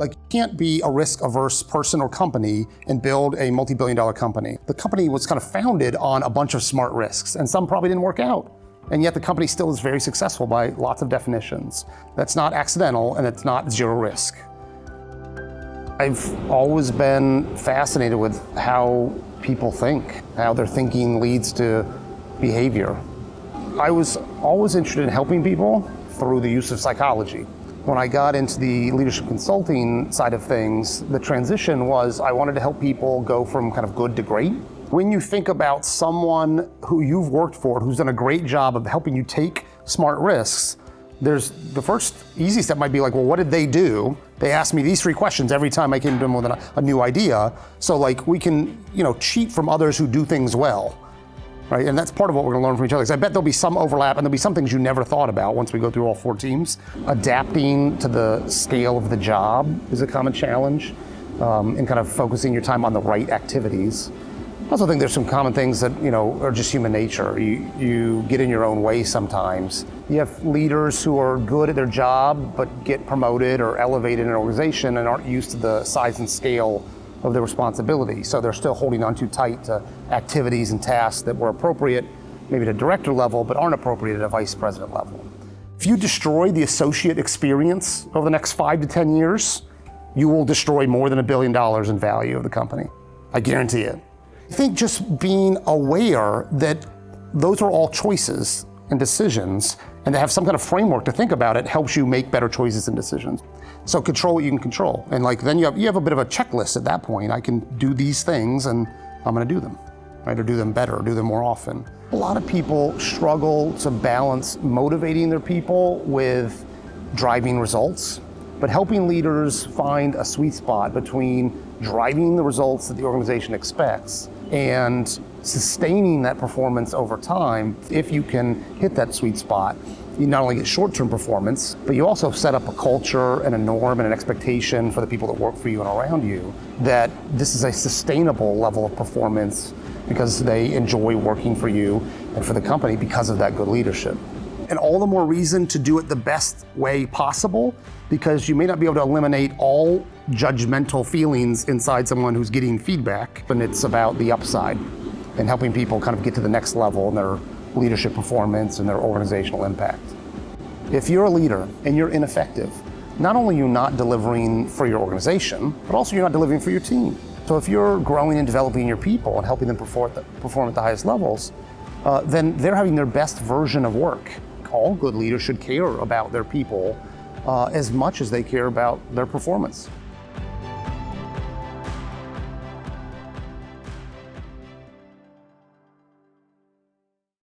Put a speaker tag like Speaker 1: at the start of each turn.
Speaker 1: Like, you can't be a risk-averse person or company and build a multi-billion-dollar company. The company was kind of founded on a bunch of smart risks, and some probably didn't work out. And yet the company still is very successful by lots of definitions. That's not accidental, and it's not zero risk. I've always been fascinated with how people think, how their thinking leads to behavior. I was always interested in helping people through the use of psychology. When I got into the leadership consulting side of things, the transition was I wanted to help people go from kind of good to great. When you think about someone who you've worked for, who's done a great job of helping you take smart risks, there's the first easy step might be like, well, what did they do? They asked me these 3 questions every time I came to them with a new idea. So like we can, cheat from others who do things well, right? And that's part of what we're gonna learn from each other. Because I bet there'll be some overlap and there'll be some things you never thought about once we go through all 4 teams. Adapting to the scale of the job is a common challenge, and kind of focusing your time on the right activities. I also think there's some common things that, are just human nature. You get in your own way sometimes. You have leaders who are good at their job, but get promoted or elevated in an organization and aren't used to the size and scale of their responsibility. So they're still holding on too tight to activities and tasks that were appropriate, maybe at a director level, but aren't appropriate at a vice president level. If you destroy the associate experience over the next 5 to 10 years, you will destroy more than $1 billion in value of the company. I guarantee it. I think just being aware that those are all choices and decisions, and to have some kind of framework to think about it helps you make better choices and decisions. So control what you can control. And then you have a bit of a checklist at that point. I can do these things and I'm gonna do them, right? Or do them better, or do them more often. A lot of people struggle to balance motivating their people with driving results, but helping leaders find a sweet spot between driving the results that the organization expects and sustaining that performance over time. If you can hit that sweet spot, you not only get short-term performance, but you also set up a culture and a norm and an expectation for the people that work for you and around you that this is a sustainable level of performance because they enjoy working for you and for the company because of that good leadership. And all the more reason to do it the best way possible, because you may not be able to eliminate all judgmental feelings inside someone who's getting feedback, but it's about the upside and helping people kind of get to the next level in their leadership performance and their organizational impact. If you're a leader and you're ineffective, not only are you not delivering for your organization, but also you're not delivering for your team. So if you're growing and developing your people and helping them perform at the highest levels, then they're having their best version of work. All good leaders should care about their people as much as they care about their performance.